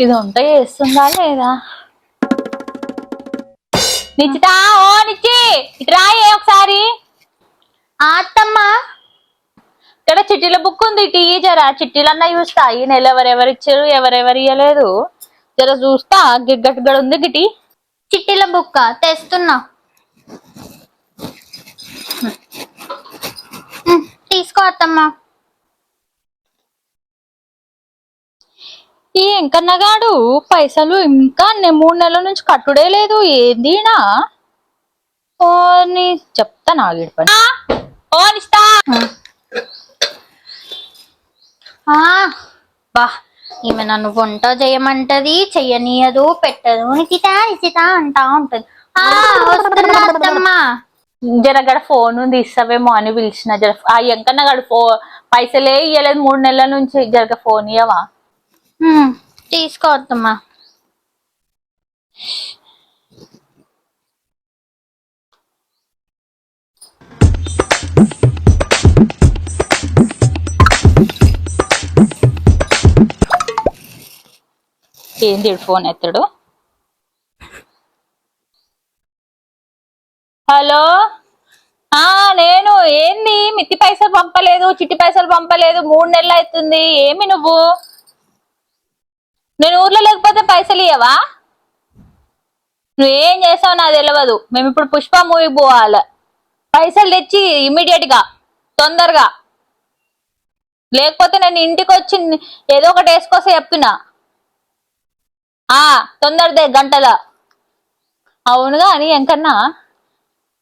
ఇది వంట చేస్తుందా లేదా? నిచ్చితా, ఓ నిచ్చి ఇటు రాయే ఒకసారి. అత్తమ్మా ఇక్కడ చిట్టీల బుక్ ఉంది, టీ జరా చిట్టీలన్నా చూస్తా. ఈ నెల ఎవరెవరు ఇచ్చారు ఎవరెవరు ఇయ్యలేదు జర చూస్తా. గిగ్గట్టుగడ ఉంది గిటి. చిట్టీల బుక్క తెస్తున్నా, తీసుకో అత్తమ్మా. ఈ ఎంకన్నగాడు పైసలు ఇంకా 3 నెలల నుంచి కట్టుడే లేదు. ఏందినా ఓ నీ చెప్తా నాగిడి పని. ఓ నిస్తా బా ఈమె నన్ను వంట చేయమంటది, చెయ్యనీయదు, పెట్టదు. నిచిత నిచిత అంటా ఉంటది. వస్తున్నా అత్తమ్మా. జరగడ ఫోన్ తీస్తావేమో అని పిలిచిన. జర ఆ ఎంకన్నగాడు పైసలే ఇయ్యలేదు 3 నెలల నుంచి. జరగ ఫోన్ ఇయ్యవా? తీసుకో అత్తమ్మా. ఏంది ఫోన్ ఎత్తాడు? హలో, నేను. ఏంది మిత్తి పైసలు పంపలేదు, చిట్టి పైసలు పంపలేదు, 3 నెలలు అవుతుంది. ఏమి నువ్వు? నేను ఊర్లో లేకపోతే పైసలు ఇయ్యవా? నువ్వేం చేస్తావు నాకు తెలియదు. మేము ఇప్పుడు పుష్ప మూవీ పోవాలి. పైసలు తెచ్చి ఇమ్మీడియట్ గా తొందరగా, లేకపోతే నేను ఇంటికి వచ్చి ఏదో ఒకటి వేసుకొస్తే చెప్తున్నా. తొందరదే గంటల. అవునుగా అని ఎంకన్నా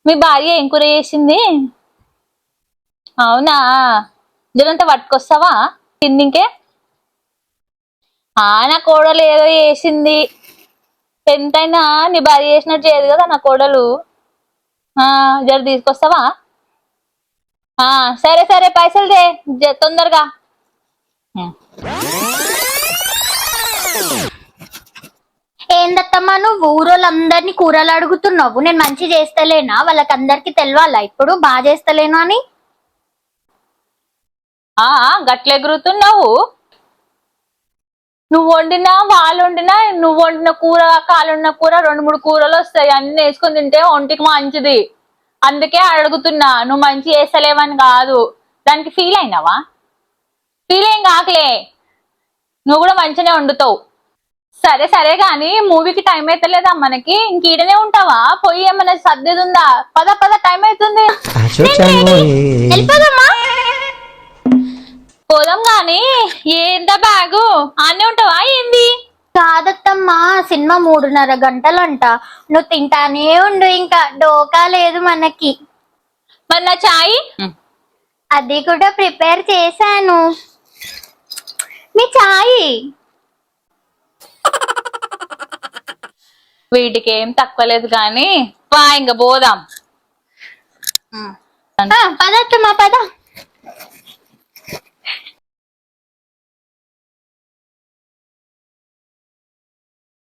మీ భార్య ఏం కూర చేసింది? అవునా, జనంతా పట్టుకొస్తావా తిన్నింకే? నా కోడలు ఏదో చేసింది. ఎంతైనా నీ భార్య చేసినట్టు చేయదు కదా నా కోడలు. జర తీసుకొస్తావా? సరే సరే పైసలు దే తొందరగా. ఏందత్తమ్మా నువ్వు ఊరోళ్ళందరినీ కూరలు అడుగుతున్నావు? నేను మంచి చేస్తలేనా? వాళ్ళకందరికి తెలవాలా ఇప్పుడు బాగా చేస్తలేను అని? గట్లెగురుతున్నావు. నువ్వు వండినా వాళ్ళు వండినా, నువ్వు వండిన కూర కాలున్న కూర 2-3 కూరలు వస్తాయి. అన్ని వేసుకొని తింటే ఒంటికి మంచిది. అందుకే అడుగుతున్నా. నువ్వు మంచి చేస్తలేవని కాదు. దానికి ఫీల్ అయినావా? ఫీల్ ఏం కాకలే, నువ్వు కూడా మంచిగానే వండుతావు. సరే సరే గాని మూవీకి టైం అవుతలేదా మనకి? ఇంకీడనే ఉంటావా? పోయి ఏమన్నా సర్దేది ఉందా? పద పద, టైం అవుతుంది. పోదాం గాని. ఏందా బ్యాగు అన్నీ ఉంటావా ఏంది? కాదత్తమ్మా, సినిమా 3:30 గంటలంట. నువ్వు తింటానే ఉండు, ఇంకా డోకా లేదు మనకి. మరి నా చాయ్? అది కూడా ప్రిపేర్ చేశాను. మీ చాయ్ వీటికి ఏం తక్కువ లేదు కానీ ఇంకా పోదాం. పదత్తమ్మా పద.